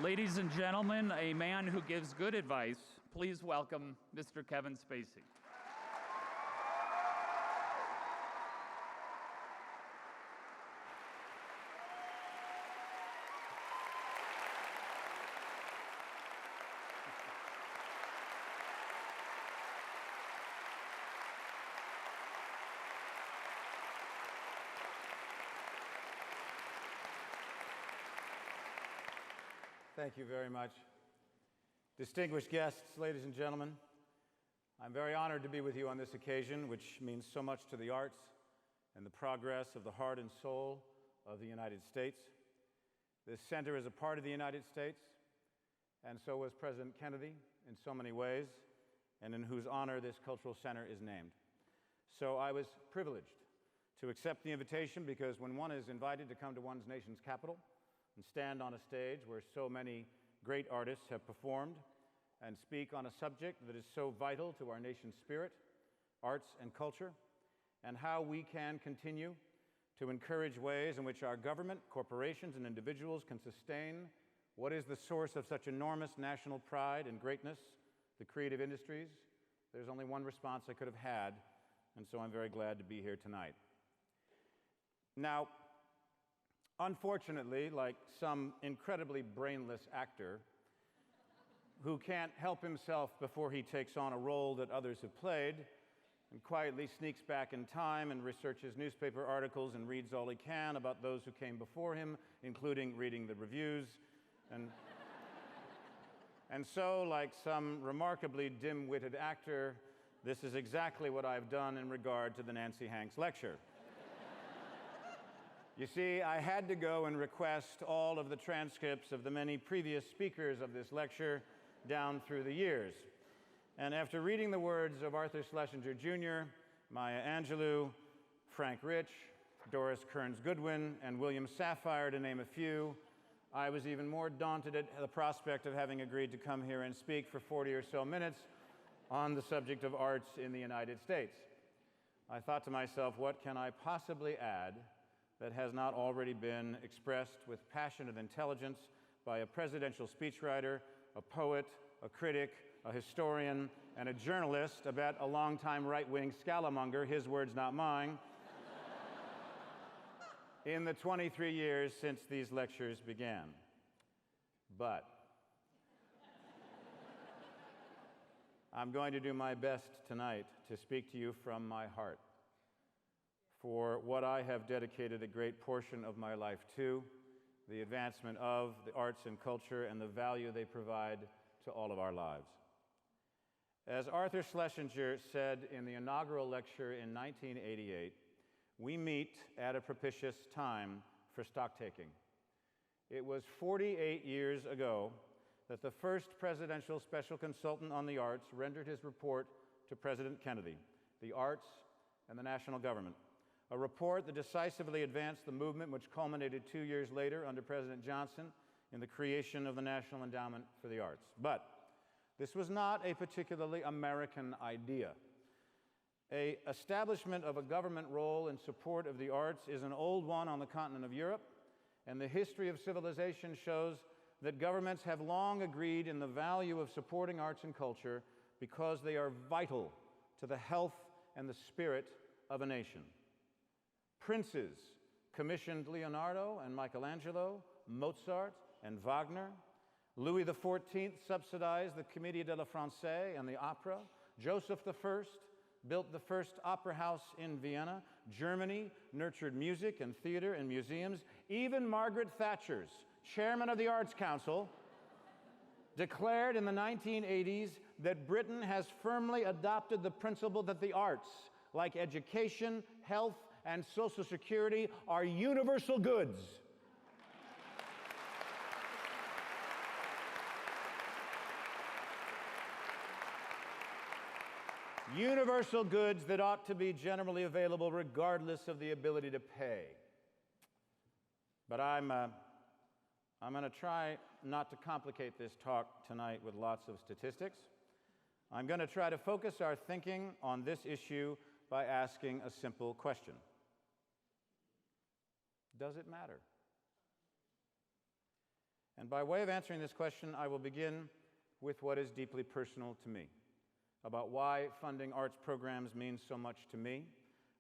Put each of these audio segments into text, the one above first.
Ladies and gentlemen, a man who gives good advice, please welcome Mr. Kevin Spacey. Thank you very much. Distinguished guests, ladies and gentlemen, I'm very honored to be with you on this occasion, which means so much to the arts and the progress of the heart and soul of the United States. This center is a part of the United States, and so was President Kennedy in so many ways, and in whose honor this cultural center is named. So I was privileged to accept the invitation, because when one is invited to come to one's nation's capital and stand on a stage where so many great artists have performed and speak on a subject that is so vital to our nation's spirit, arts, and culture, and how we can continue to encourage ways in which our government, corporations, and individuals can sustain what is the source of such enormous national pride and greatness, the creative industries, there's only one response I could have had, and so I'm very glad to be here tonight. Now, unfortunately, like some incredibly brainless actor who can't help himself before he takes on a role that others have played and quietly sneaks back in time and researches newspaper articles and reads all he can about those who came before him, including reading the reviews. And so, like some remarkably dim-witted actor, this is exactly what I've done in regard to the Nancy Hanks lecture. You see, I had to go and request all of the transcripts of the many previous speakers of this lecture down through the years. And after reading the words of Arthur Schlesinger Jr., Maya Angelou, Frank Rich, Doris Kearns Goodwin, and William Safire, to name a few, I was even more daunted at the prospect of having agreed to come here and speak for 40 or so minutes on the subject of arts in the United States. I thought to myself, what can I possibly add that has not already been expressed with passionate intelligence by a presidential speechwriter, a poet, a critic, a historian, and a journalist about a longtime right-wing scalamonger, his words, not mine, in the 23 years since these lectures began. But I'm going to do my best tonight to speak to you from my heart, for what I have dedicated a great portion of my life to, the advancement of the arts and culture and the value they provide to all of our lives. As Arthur Schlesinger said in the inaugural lecture in 1988, we meet at a propitious time for stock-taking. It was 48 years ago that the first presidential special consultant on the arts rendered his report to President Kennedy, the arts and the national government. A report that decisively advanced the movement which culminated 2 years later under President Johnson in the creation of the National Endowment for the Arts. But this was not a particularly American idea. An establishment of a government role in support of the arts is an old one on the continent of Europe, and the history of civilization shows that governments have long agreed in the value of supporting arts and culture because they are vital to the health and the spirit of a nation. Princes commissioned Leonardo and Michelangelo, Mozart and Wagner. Louis XIV subsidized the Comédie de la Française and the opera. Joseph I built the first opera house in Vienna. Germany nurtured music and theater and museums. Even Margaret Thatcher's chairman of the Arts Council declared in the 1980s that Britain has firmly adopted the principle that the arts, like education, health, and Social Security, are universal goods. Universal goods that ought to be generally available regardless of the ability to pay. But I'm going to try not to complicate this talk tonight with lots of statistics. I'm going to try to focus our thinking on this issue by asking a simple question. Does it matter? And by way of answering this question, I will begin with what is deeply personal to me, about why funding arts programs means so much to me,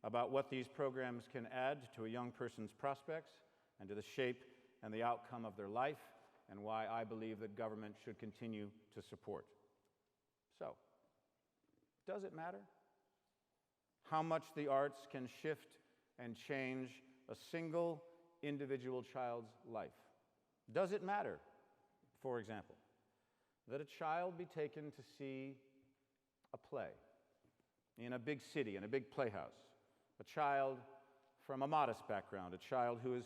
about what these programs can add to a young person's prospects and to the shape and the outcome of their life, and why I believe that government should continue to support. So, does it matter how much the arts can shift and change a single individual child's life? Does it matter, for example, that a child be taken to see a play in a big city, in a big playhouse? A child from a modest background, a child who is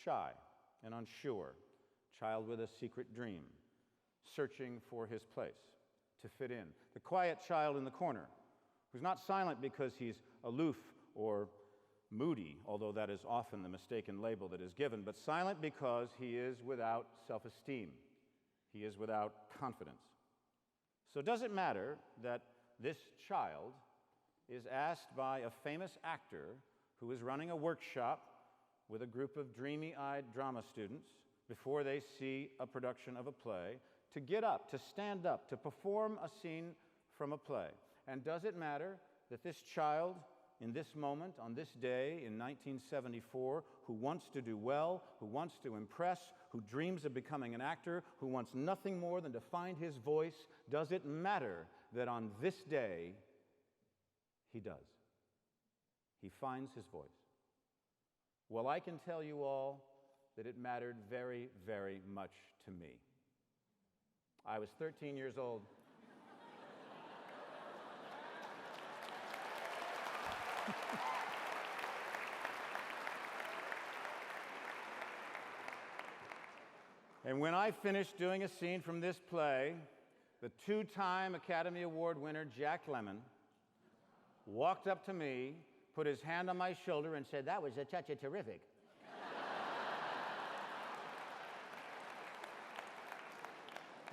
shy and unsure, a child with a secret dream, searching for his place to fit in. The quiet child in the corner, who's not silent because he's aloof or moody, although that is often the mistaken label that is given, but silent because he is without self-esteem. He is without confidence. So does it matter that this child is asked by a famous actor who is running a workshop with a group of dreamy-eyed drama students before they see a production of a play to get up, to stand up, to perform a scene from a play? And does it matter that this child, in this moment, on this day in 1974, who wants to do well, who wants to impress, who dreams of becoming an actor, who wants nothing more than to find his voice, does it matter that on this day, he does? He finds his voice. Well, I can tell you all that it mattered very, very much to me. I was 13 years old. And when I finished doing a scene from this play, the two-time Academy Award winner Jack Lemmon walked up to me, put his hand on my shoulder, and said, "That was a touch of terrific."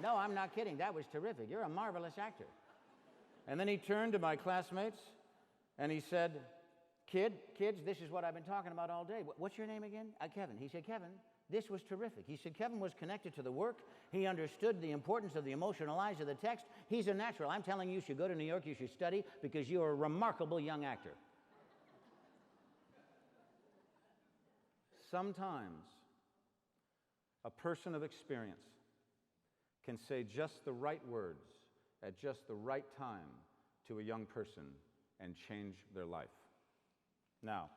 "No, I'm not kidding. That was terrific. You're a marvelous actor." And then he turned to my classmates and he said, Kids, this is what I've been talking about all day. What's your name again?" "Kevin." He said, "Kevin, this was terrific." He said, "Kevin was connected to the work. He understood the importance of the emotional eyes of the text. He's a natural. I'm telling you, you should go to New York, you should study, because you're a remarkable young actor." Sometimes a person of experience can say just the right words at just the right time to a young person and change their life. Now,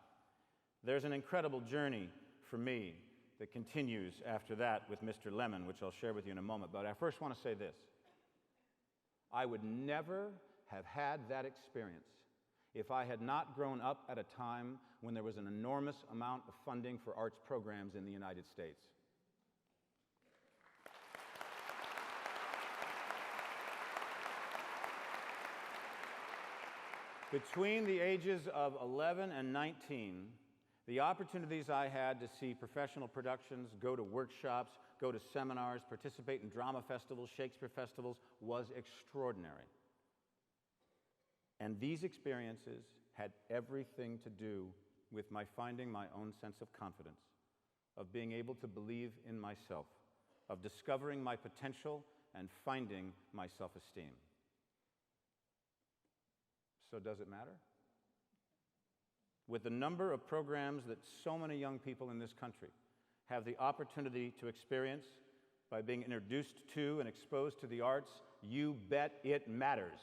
there's an incredible journey for me that continues after that with Mr. Lemmon, which I'll share with you in a moment. But I first want to say this. I would never have had that experience if I had not grown up at a time when there was an enormous amount of funding for arts programs in the United States. Between the ages of 11 and 19, the opportunities I had to see professional productions, go to workshops, go to seminars, participate in drama festivals, Shakespeare festivals, was extraordinary. And these experiences had everything to do with my finding my own sense of confidence, of being able to believe in myself, of discovering my potential and finding my self-esteem. So does it matter? With the number of programs that so many young people in this country have the opportunity to experience by being introduced to and exposed to the arts, you bet it matters.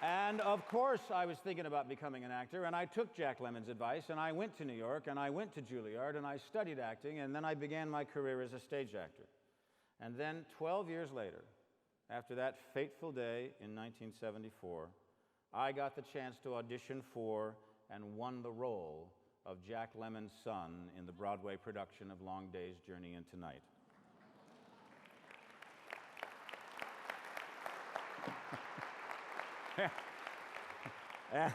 And of course I was thinking about becoming an actor, and I took Jack Lemmon's advice, and I went to New York, and I went to Juilliard, and I studied acting, and then I began my career as a stage actor. And then 12 years later, after that fateful day in 1974, I got the chance to audition for and won the role of Jack Lemmon's son in the Broadway production of Long Day's Journey into Night. And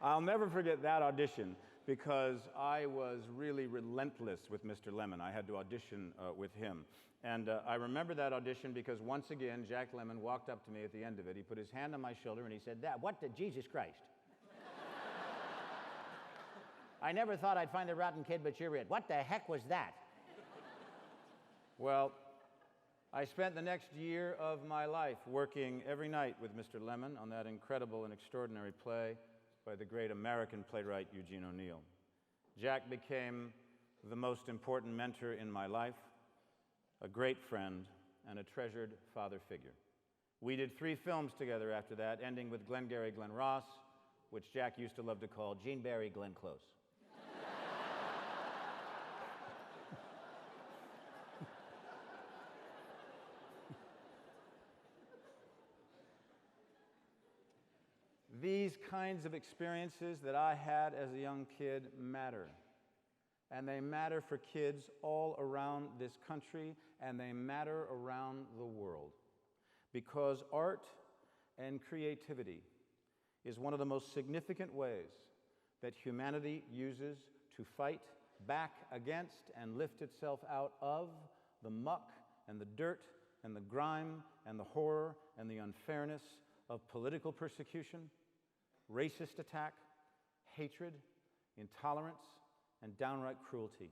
I'll never forget that audition because I was really relentless with Mr. Lemmon. I had to audition with him. And I remember that audition because once again, Jack Lemmon walked up to me at the end of it. He put his hand on my shoulder and he said, "What the Jesus Christ?" I never thought I'd find the rotten kid, but you're it. What the heck was that? Well, I spent the next year of my life working every night with Mr. Lemmon on that incredible and extraordinary play by the great American playwright Eugene O'Neill. Jack became the most important mentor in my life, a great friend, and a treasured father figure. We did 3 films together after that, ending with Glengarry Glen Ross, which Jack used to love to call Gene Barry Glenn Close. These kinds of experiences that I had as a young kid matter. And they matter for kids all around this country, and they matter around the world. Because art and creativity is one of the most significant ways that humanity uses to fight back against and lift itself out of the muck and the dirt and the grime and the horror and the unfairness of political persecution, racist attack, hatred, intolerance, and downright cruelty.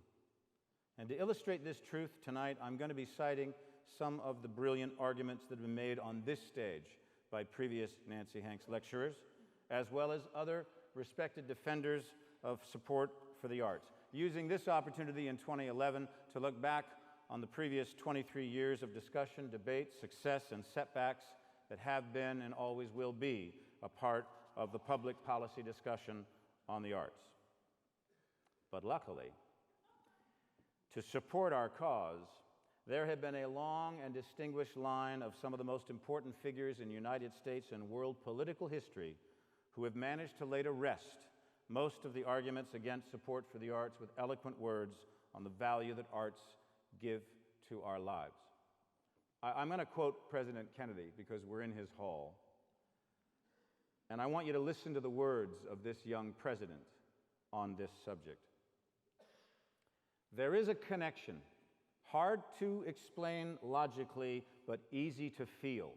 And to illustrate this truth tonight, I'm going to be citing some of the brilliant arguments that have been made on this stage by previous Nancy Hanks lecturers, as well as other respected defenders of support for the arts. Using this opportunity in 2011 to look back on the previous 23 years of discussion, debate, success, and setbacks that have been and always will be a part of the public policy discussion on the arts. But luckily, to support our cause, there have been a long and distinguished line of some of the most important figures in United States and world political history who have managed to lay to rest most of the arguments against support for the arts with eloquent words on the value that arts give to our lives. I'm going to quote President Kennedy because we're in his hall. And I want you to listen to the words of this young president on this subject. There is a connection, hard to explain logically, but easy to feel,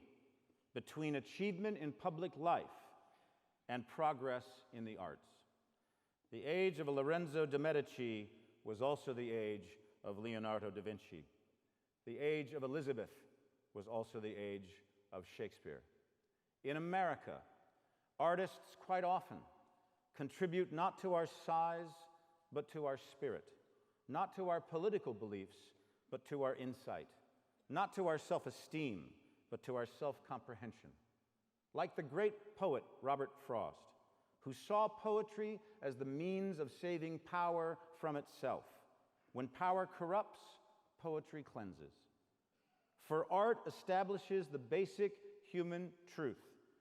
between achievement in public life and progress in the arts. The age of Lorenzo de' Medici was also the age of Leonardo da Vinci. The age of Elizabeth was also the age of Shakespeare. In America, artists quite often contribute not to our size, but to our spirit, not to our political beliefs, but to our insight, not to our self-esteem, but to our self-comprehension. Like the great poet Robert Frost, who saw poetry as the means of saving power from itself. When power corrupts, poetry cleanses. For art establishes the basic human truth,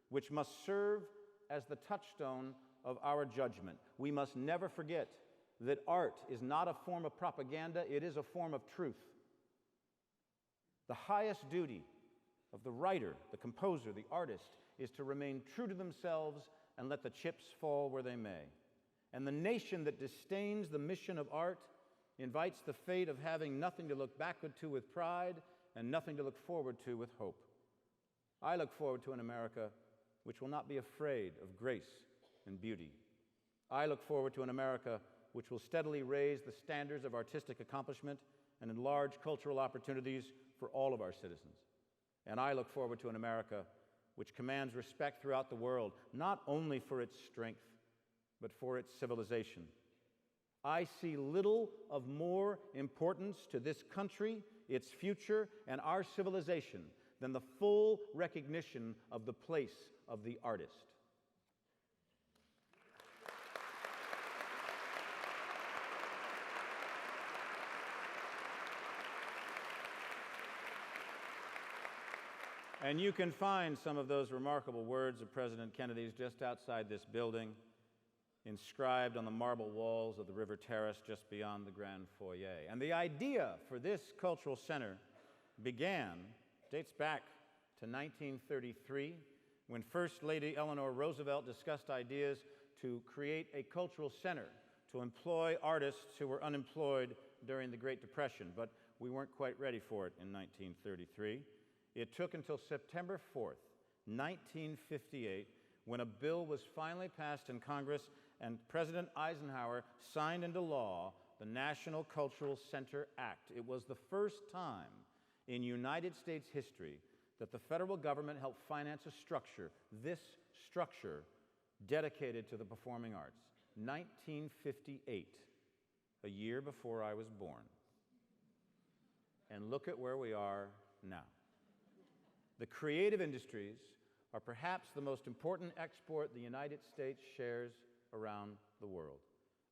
which must serve as the touchstone of our judgment. We must never forget that art is not a form of propaganda, it is a form of truth. The highest duty of the writer, the composer, the artist, is to remain true to themselves and let the chips fall where they may. And the nation that disdains the mission of art invites the fate of having nothing to look backward to with pride and nothing to look forward to with hope. I look forward to an America which will not be afraid of grace and beauty. I look forward to an America which will steadily raise the standards of artistic accomplishment and enlarge cultural opportunities for all of our citizens. And I look forward to an America which commands respect throughout the world, not only for its strength, but for its civilization. I see little of more importance to this country, its future, and our civilization than the full recognition of the place of the artist. And you can find some of those remarkable words of President Kennedy's just outside this building, inscribed on the marble walls of the River Terrace just beyond the Grand Foyer. And the idea for this cultural center dates back to 1933, when First Lady Eleanor Roosevelt discussed ideas to create a cultural center to employ artists who were unemployed during the Great Depression, but we weren't quite ready for it in 1933. It took until September 4th, 1958, when a bill was finally passed in Congress and President Eisenhower signed into law the National Cultural Center Act. It was the first time in United States history that the federal government helped finance a structure, this structure, dedicated to the performing arts. 1958, a year before I was born. And look at where we are now. The creative industries are perhaps the most important export the United States shares around the world.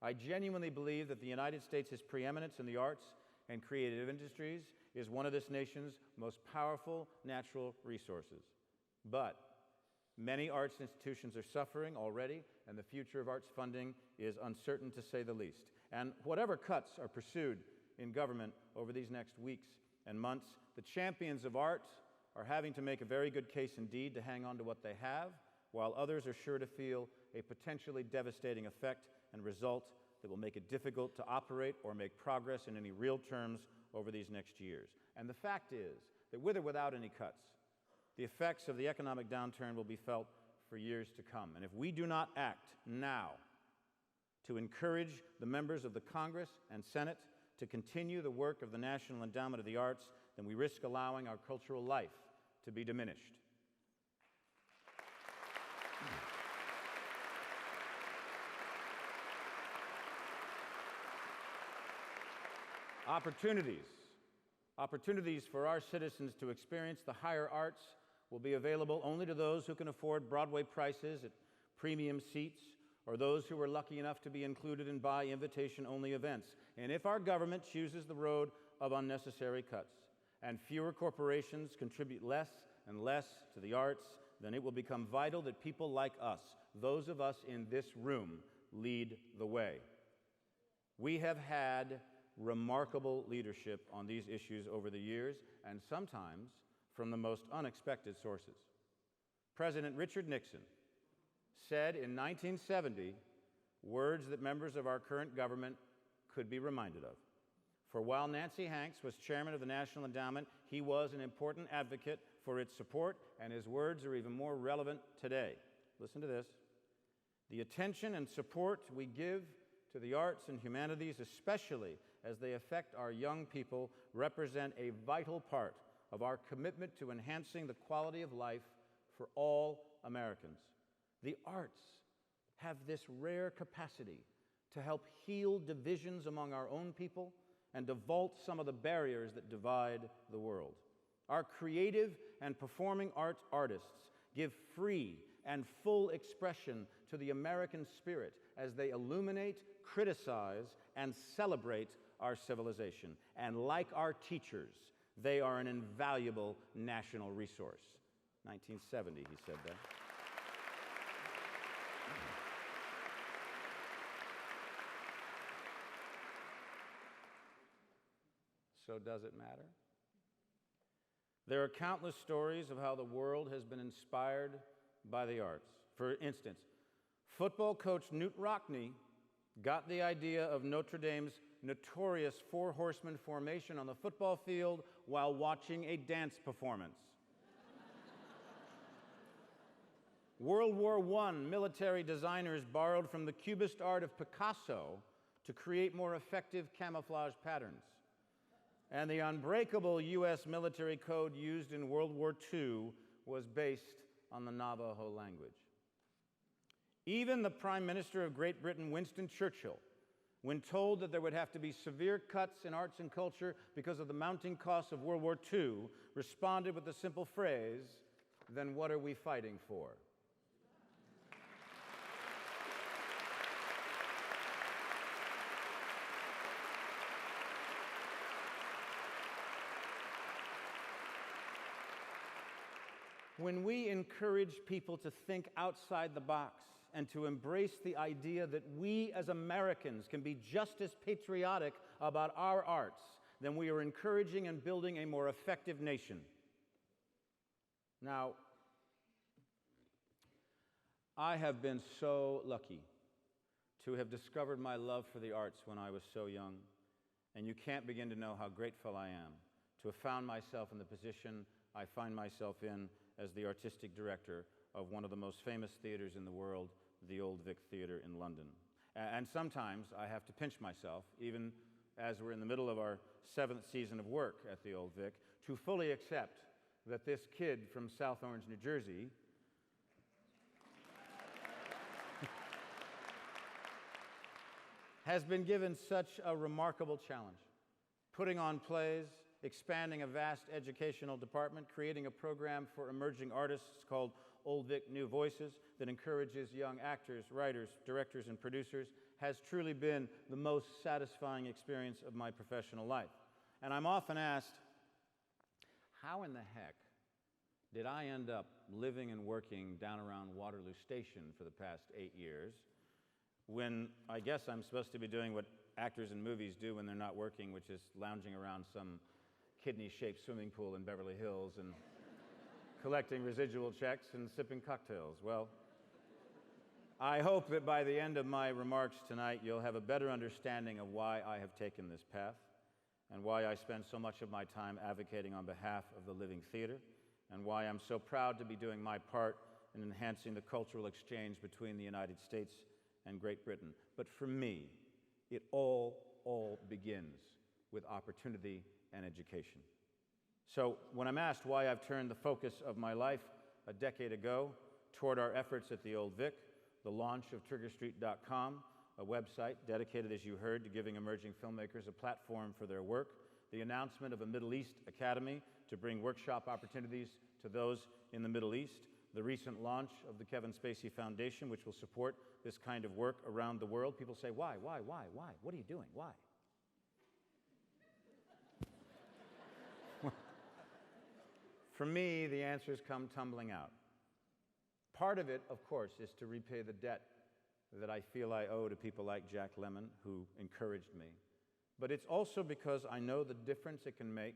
I genuinely believe that the United States' preeminence in the arts and creative industries is one of this nation's most powerful natural resources. But many arts institutions are suffering already, and the future of arts funding is uncertain to say the least. And whatever cuts are pursued in government over these next weeks and months, the champions of art are having to make a very good case indeed to hang on to what they have, while others are sure to feel a potentially devastating effect and result that will make it difficult to operate or make progress in any real terms over these next years. And the fact is that with or without any cuts, the effects of the economic downturn will be felt for years to come. And if we do not act now to encourage the members of the Congress and Senate to continue the work of the National Endowment of the Arts, then we risk allowing our cultural life to be diminished. Opportunities for our citizens to experience the higher arts will be available only to those who can afford Broadway prices at premium seats, or those who are lucky enough to be included in buy invitation-only events. And if our government chooses the road of unnecessary cuts, and fewer corporations contribute less and less to the arts, then it will become vital that people like us, those of us in this room, lead the way. We have had remarkable leadership on these issues over the years, and sometimes from the most unexpected sources. President Richard Nixon said in 1970 words that members of our current government could be reminded of. For while Nancy Hanks was chairman of the National Endowment, he was an important advocate for its support, and his words are even more relevant today. Listen to this. The attention and support we give to the arts and humanities, especially as they affect our young people, represent a vital part of our commitment to enhancing the quality of life for all Americans. The arts have this rare capacity to help heal divisions among our own people and to vault some of the barriers that divide the world. Our creative and performing arts artists give free and full expression to the American spirit as they illuminate, criticize, and celebrate our civilization. And like our teachers, they are an invaluable national resource. 1970, he said that. So does it matter? There are countless stories of how the world has been inspired by the arts. For instance, football coach Knute Rockne got the idea of Notre Dame's notorious Four Horsemen formation on the football field while watching a dance performance. World War I military designers borrowed from the Cubist art of Picasso to create more effective camouflage patterns. And the unbreakable U.S. military code used in World War II was based on the Navajo language. Even the Prime Minister of Great Britain, Winston Churchill, when told that there would have to be severe cuts in arts and culture because of the mounting costs of World War II, responded with the simple phrase, "Then what are we fighting for?" When we encourage people to think outside the box and to embrace the idea that we as Americans can be just as patriotic about our arts, then we are encouraging and building a more effective nation. Now, I have been so lucky to have discovered my love for the arts when I was so young, and you can't begin to know how grateful I am to have found myself in the position I find myself in as the artistic director of one of the most famous theaters in the world, the Old Vic Theatre in London. And sometimes I have to pinch myself, even as we're in the middle of our 7th season of work at the Old Vic, to fully accept that this kid from South Orange, New Jersey, has been given such a remarkable challenge, putting on plays, expanding a vast educational department, creating a program for emerging artists called Old Vic New Voices that encourages young actors, writers, directors, and producers, has truly been the most satisfying experience of my professional life. And I'm often asked, how in the heck did I end up living and working down around Waterloo Station for the past 8 years, when I guess I'm supposed to be doing what actors in movies do when they're not working, which is lounging around some kidney-shaped swimming pool in Beverly Hills and collecting residual checks and sipping cocktails. Well, I hope that by the end of my remarks tonight, you'll have a better understanding of why I have taken this path and why I spend so much of my time advocating on behalf of the living theater, and why I'm so proud to be doing my part in enhancing the cultural exchange between the United States and Great Britain. But for me, it all begins with opportunity and education. So when I'm asked why I've turned the focus of my life a decade ago toward our efforts at the Old Vic, the launch of TriggerStreet.com, a website dedicated, as you heard, to giving emerging filmmakers a platform for their work, the announcement of a Middle East Academy to bring workshop opportunities to those in the Middle East, the recent launch of the Kevin Spacey Foundation, which will support this kind of work around the world. People say, why? What are you doing? Why? For me, the answers come tumbling out. Part of it, of course, is to repay the debt that I feel I owe to people like Jack Lemmon, who encouraged me. But it's also because I know the difference it can make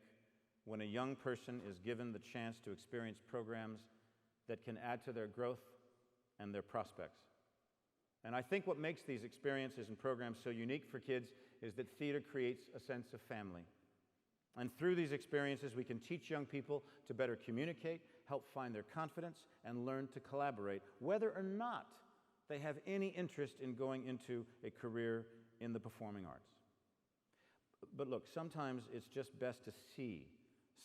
when a young person is given the chance to experience programs that can add to their growth and their prospects. And I think what makes these experiences and programs so unique for kids is that theater creates a sense of family. And through these experiences, we can teach young people to better communicate, help find their confidence, and learn to collaborate, whether or not they have any interest in going into a career in the performing arts. But look, sometimes it's just best to see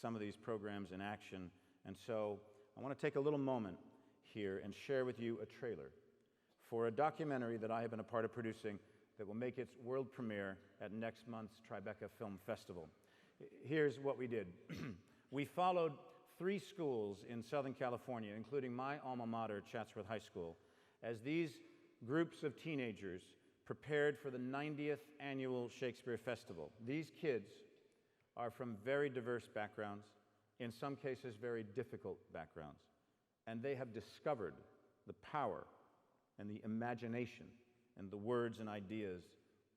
some of these programs in action, and so I want to take a little moment here and share with you a trailer for a documentary that I have been a part of producing that will make its world premiere at next month's Tribeca Film Festival. Here's what we did. We followed 3 schools in Southern California, including my alma mater, Chatsworth High School, as these groups of teenagers prepared for the 90th annual Shakespeare Festival. These kids are from very diverse backgrounds, in some cases very difficult backgrounds, and they have discovered the power and the imagination and the words and ideas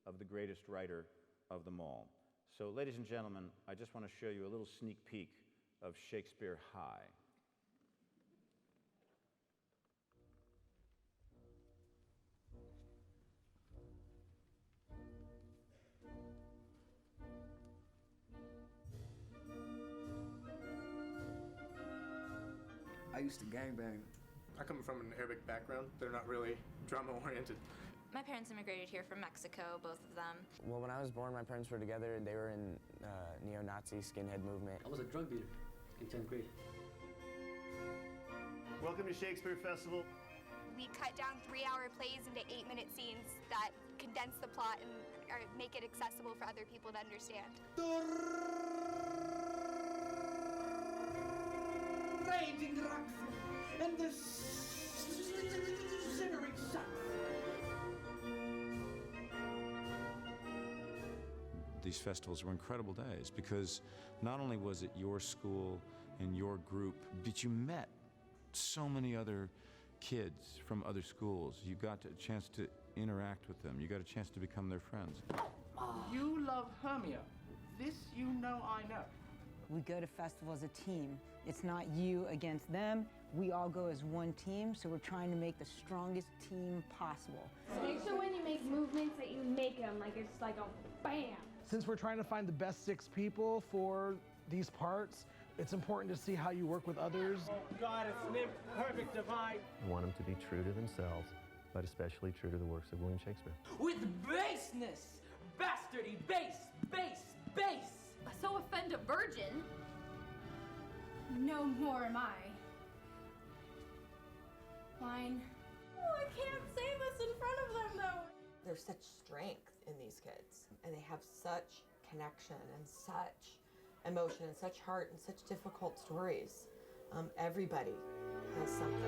of the greatest writer of them all. So, ladies and gentlemen, I just want to show you a little sneak peek of Shakespeare High. I used to gangbang. I come from an Arabic background. They're not really drama-oriented. My parents immigrated here from Mexico, both of them. Well, when I was born, my parents were together. They were in neo-Nazi skinhead movement. I was a drug dealer in 10th grade. Welcome to Shakespeare Festival. We cut down 3-hour plays into 8-minute scenes that condense the plot and make it accessible for other people to understand. Raging rocks and the simmering sun. These festivals were incredible days because not only was it your school and your group, but you met so many other kids from other schools. You got a chance to interact with them. You got a chance to become their friends. You love Hermia. This you know I know. We go to festivals as a team. It's not you against them. We all go as one team, so we're trying to make the strongest team possible. Make sure when you make movements that you make them like it's like a bam. Since we're trying to find the best 6 people for these parts, it's important to see how you work with others. Oh God, it's an imperfect divine. I want them to be true to themselves but especially true to the works of William Shakespeare. With baseness, bastardy, base. So offend a virgin? No more am I. Fine. Oh, I can't say this in front of them, though. There's such strength in these kids, and they have such connection and such emotion and such heart and such difficult stories. Everybody has something.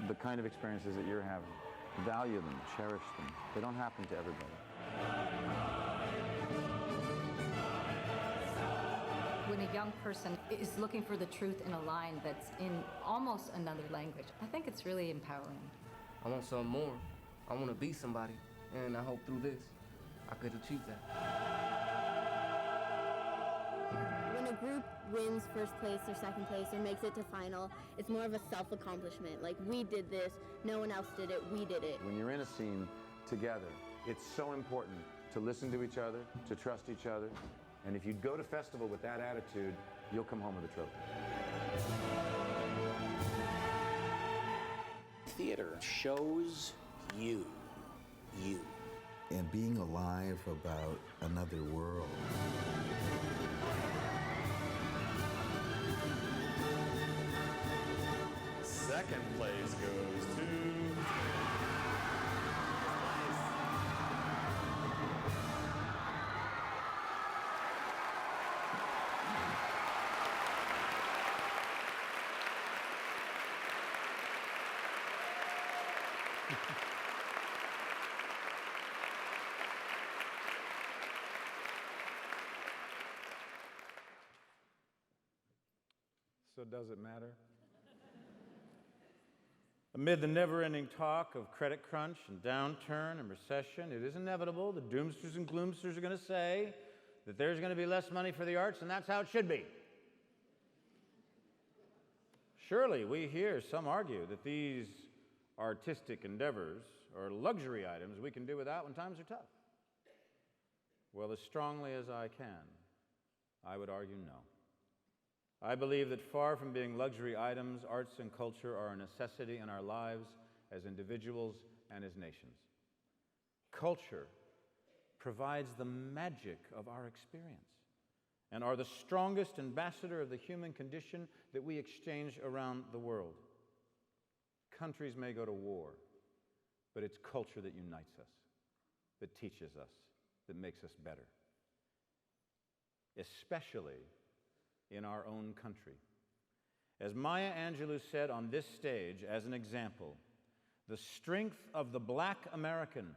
The kind of experiences that you're having, value them, cherish them. They don't happen to everybody. When a young person is looking for the truth in a line that's in almost another language, I think it's really empowering. I want something more. I want to be somebody, and I hope through this, I could achieve that. When a group wins first place or second place or makes it to final, it's more of a self-accomplishment. Like, we did this, no one else did it, we did it. When you're in a scene together, it's so important to listen to each other, to trust each other, and if you go to festival with that attitude, you'll come home with a trophy. Theater shows you. And being alive about another world. Second place goes to... So does it matter? Amid the never-ending talk of credit crunch and downturn and recession, it is inevitable the doomsters and gloomsters are going to say that there's going to be less money for the arts, and that's how it should be. Surely we hear some argue that these artistic endeavors are luxury items we can do without when times are tough. Well, as strongly as I can, I would argue no. I believe that far from being luxury items, arts and culture are a necessity in our lives as individuals and as nations. Culture provides the magic of our experience and are the strongest ambassador of the human condition that we exchange around the world. Countries may go to war, but it's culture that unites us, that teaches us, that makes us better, especially in our own country. As Maya Angelou said on this stage as an example, the strength of the black American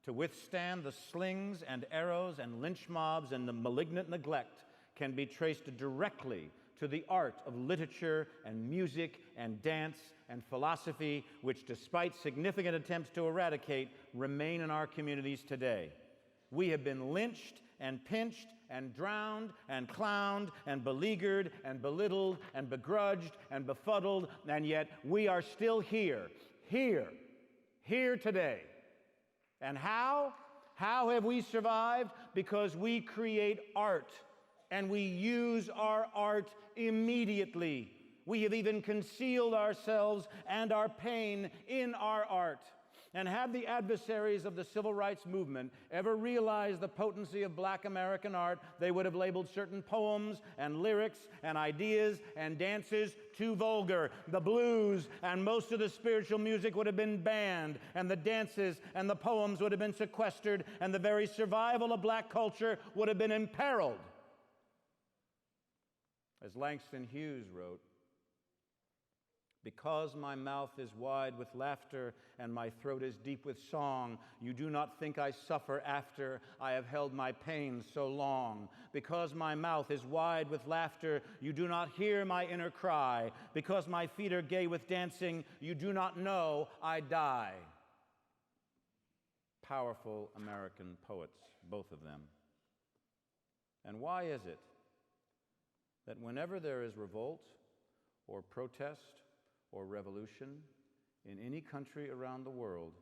to withstand the slings and arrows and lynch mobs and the malignant neglect can be traced directly to the art of literature and music and dance and philosophy, which, despite significant attempts to eradicate, remain in our communities today. We have been lynched and pinched and drowned and clowned and beleaguered and belittled and begrudged and befuddled, and yet we are still here today. And how? How have we survived? Because we create art, and we use our art immediately. We have even concealed ourselves and our pain in our art. And had the adversaries of the civil rights movement ever realized the potency of black American art, they would have labeled certain poems and lyrics and ideas and dances too vulgar. The blues and most of the spiritual music would have been banned, and the dances and the poems would have been sequestered, and the very survival of black culture would have been imperiled. As Langston Hughes wrote, "Because my mouth is wide with laughter and my throat is deep with song, you do not think I suffer after I have held my pain so long. Because my mouth is wide with laughter, you do not hear my inner cry. Because my feet are gay with dancing, you do not know I die." Powerful American poets, both of them. And why is it that whenever there is revolt or protest or revolution in any country around the world,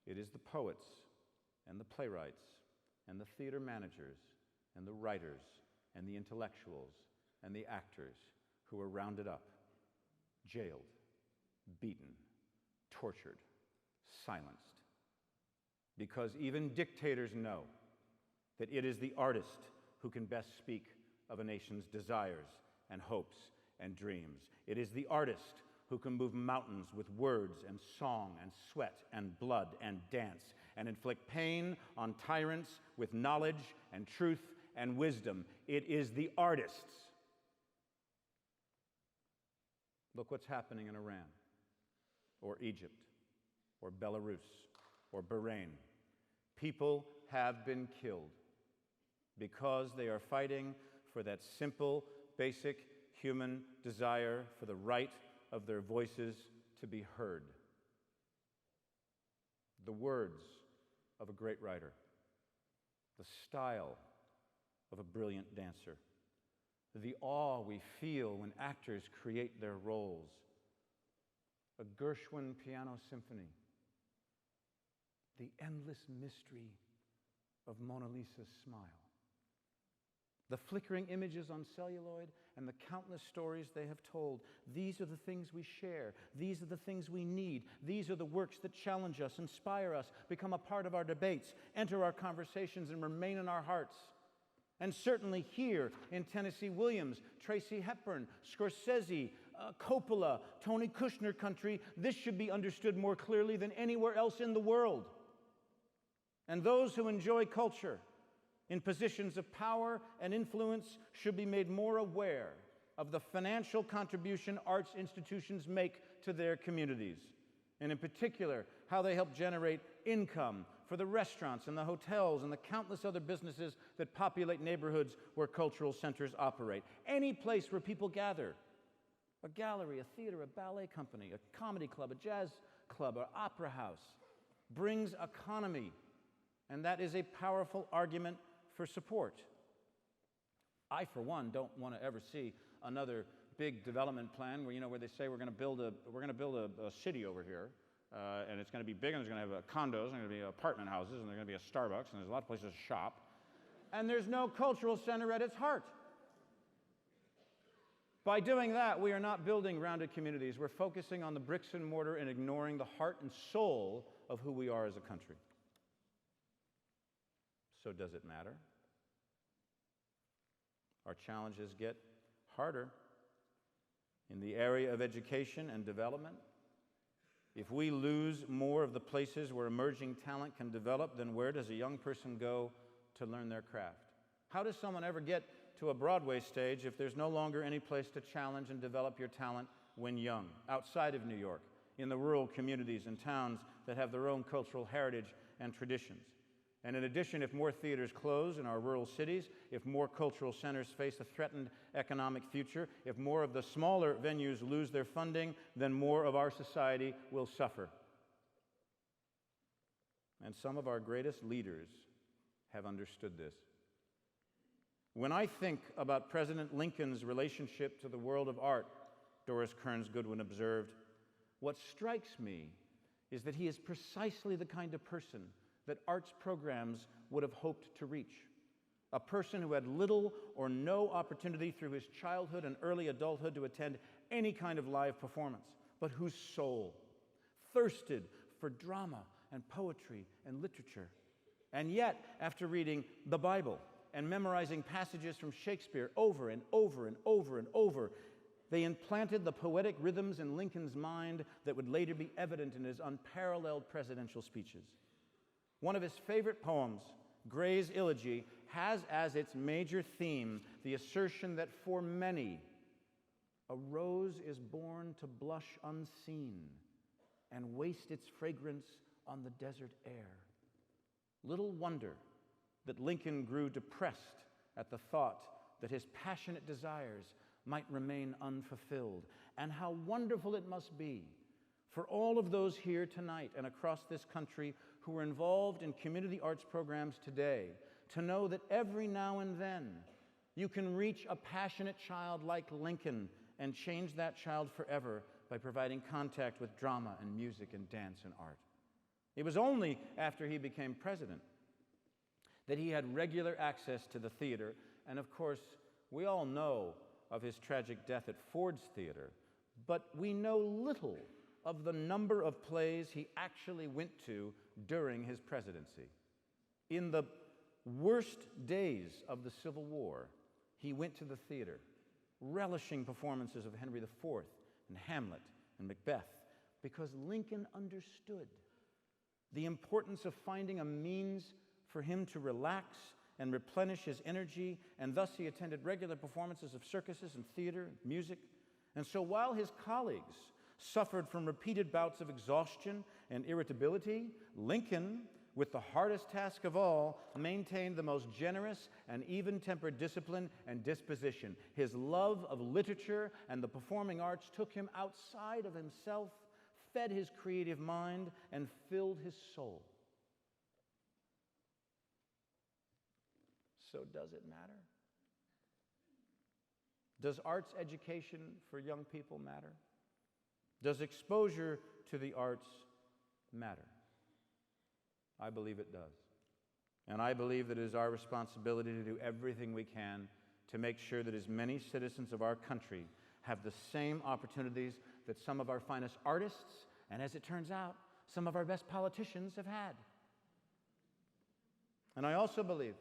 it is the poets and the playwrights and the theater managers and the writers and the intellectuals and the actors who were rounded up, jailed, beaten, tortured, silenced. Because even dictators know that it is the artist who can best speak of a nation's desires and hopes and dreams. It is the artist who can move mountains with words and song and sweat and blood and dance and inflict pain on tyrants with knowledge and truth and wisdom. It is the artists. Look what's happening in Iran, or Egypt, or Belarus, or Bahrain. People have been killed because they are fighting for that simple, basic human desire for the right of their voices to be heard. The words of a great writer, the style of a brilliant dancer, the awe we feel when actors create their roles, a Gershwin piano symphony, the endless mystery of Mona Lisa's smile, the flickering images on celluloid and the countless stories they have told. These are the things we share. These are the things we need. These are the works that challenge us, inspire us, become a part of our debates, enter our conversations, and remain in our hearts. And certainly here in Tennessee Williams, Tracy Hepburn, Scorsese, Coppola, Tony Kushner country, this should be understood more clearly than anywhere else in the world. And those who enjoy culture in positions of power and influence should be made more aware of the financial contribution arts institutions make to their communities, and in particular, how they help generate income for the restaurants and the hotels and the countless other businesses that populate neighborhoods where cultural centers operate. Any place where people gather, a gallery, a theater, a ballet company, a comedy club, a jazz club, or opera house, brings economy, and that is a powerful argument for support. I, for one, don't want to ever see another big development plan where they say we're going to build a city over here, and it's going to be big, and there's going to have condos, and there's going to be apartment houses, and there's going to be a Starbucks, and there's a lot of places to shop, and there's no cultural center at its heart. By doing that, we are not building rounded communities. We're focusing on the bricks and mortar and ignoring the heart and soul of who we are as a country. So does it matter? Our challenges get harder. In the area of education and development, if we lose more of the places where emerging talent can develop, then where does a young person go to learn their craft? How does someone ever get to a Broadway stage if there's no longer any place to challenge and develop your talent when young, outside of New York, in the rural communities and towns that have their own cultural heritage and traditions? And in addition, if more theaters close in our rural cities, if more cultural centers face a threatened economic future, if more of the smaller venues lose their funding, then more of our society will suffer. And some of our greatest leaders have understood this. When I think about President Lincoln's relationship to the world of art, Doris Kearns Goodwin observed, what strikes me is that he is precisely the kind of person that arts programs would have hoped to reach. A person who had little or no opportunity through his childhood and early adulthood to attend any kind of live performance, but whose soul thirsted for drama and poetry and literature. And yet, after reading the Bible and memorizing passages from Shakespeare over and over and over and over, they implanted the poetic rhythms in Lincoln's mind that would later be evident in his unparalleled presidential speeches. One of his favorite poems, Gray's Elegy, has as its major theme the assertion that for many, a rose is born to blush unseen and waste its fragrance on the desert air. Little wonder that Lincoln grew depressed at the thought that his passionate desires might remain unfulfilled. And how wonderful it must be for all of those here tonight and across this country who are involved in community arts programs today to know that every now and then you can reach a passionate child like Lincoln and change that child forever by providing contact with drama and music and dance and art. It was only after he became president that he had regular access to the theater, and of course, we all know of his tragic death at Ford's Theater, but we know little of the number of plays he actually went to during his presidency. In the worst days of the Civil War, he went to the theater, relishing performances of Henry IV and Hamlet and Macbeth, because Lincoln understood the importance of finding a means for him to relax and replenish his energy, and thus he attended regular performances of circuses and theater and music. And so while his colleagues suffered from repeated bouts of exhaustion and irritability, Lincoln, with the hardest task of all, maintained the most generous and even-tempered discipline and disposition. His love of literature and the performing arts took him outside of himself, fed his creative mind, and filled his soul. So does it matter? Does arts education for young people matter? Does exposure to the arts matter? I believe it does. And I believe that it is our responsibility to do everything we can to make sure that as many citizens of our country have the same opportunities that some of our finest artists, and as it turns out, some of our best politicians have had. And I also believe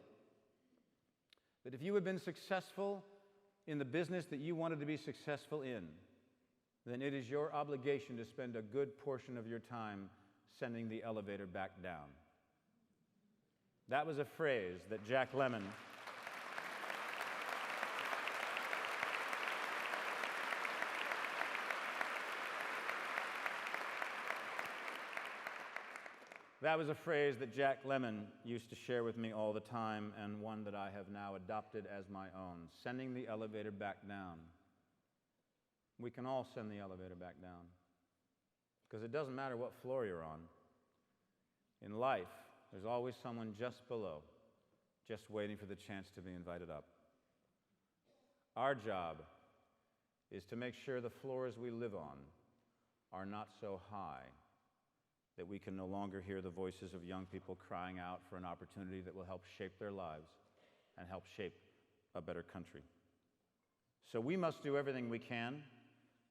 that if you had been successful in the business that you wanted to be successful in, then it is your obligation to spend a good portion of your time sending the elevator back down. That was a phrase that Jack Lemmon used to share with me all the time, and one that I have now adopted as my own: sending the elevator back down. We can all send the elevator back down, because it doesn't matter what floor you're on. In life, there's always someone just below, just waiting for the chance to be invited up. Our job is to make sure the floors we live on are not so high that we can no longer hear the voices of young people crying out for an opportunity that will help shape their lives and help shape a better country. So we must do everything we can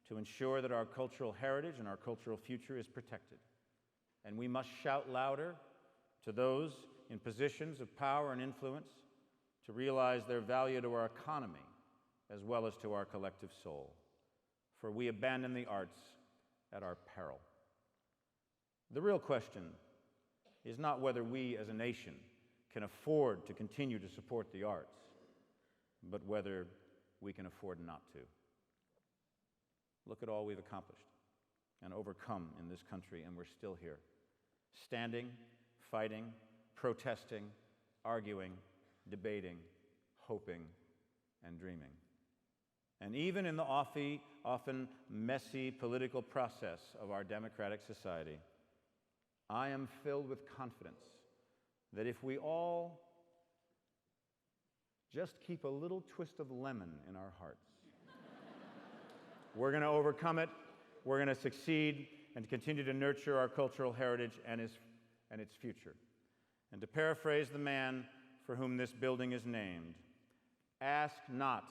to ensure that our cultural heritage and our cultural future is protected. And we must shout louder to those in positions of power and influence to realize their value to our economy as well as to our collective soul. For we abandon the arts at our peril. The real question is not whether we as a nation can afford to continue to support the arts, but whether we can afford not to. Look at all we've accomplished and overcome in this country, and we're still here, standing, fighting, protesting, arguing, debating, hoping, and dreaming. And even in the often messy political process of our democratic society, I am filled with confidence that if we all just keep a little twist of lemon in our hearts, we're going to overcome it, we're going to succeed, and continue to nurture our cultural heritage and its future. And to paraphrase the man for whom this building is named, ask not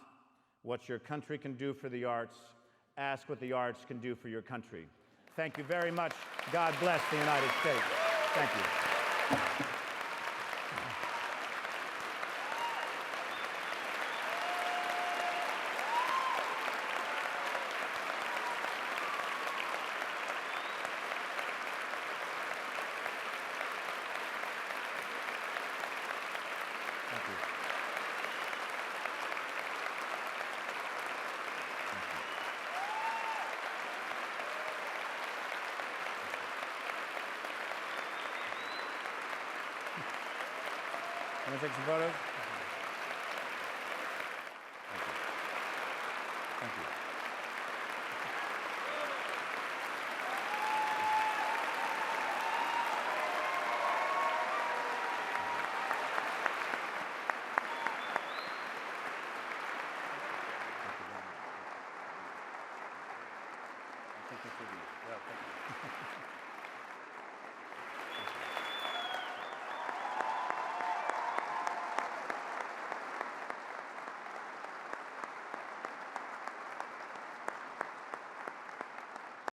what your country can do for the arts, ask what the arts can do for your country. Thank you very much. God bless the United States. Thank you. Want to take some photos? Thank you. Thank you.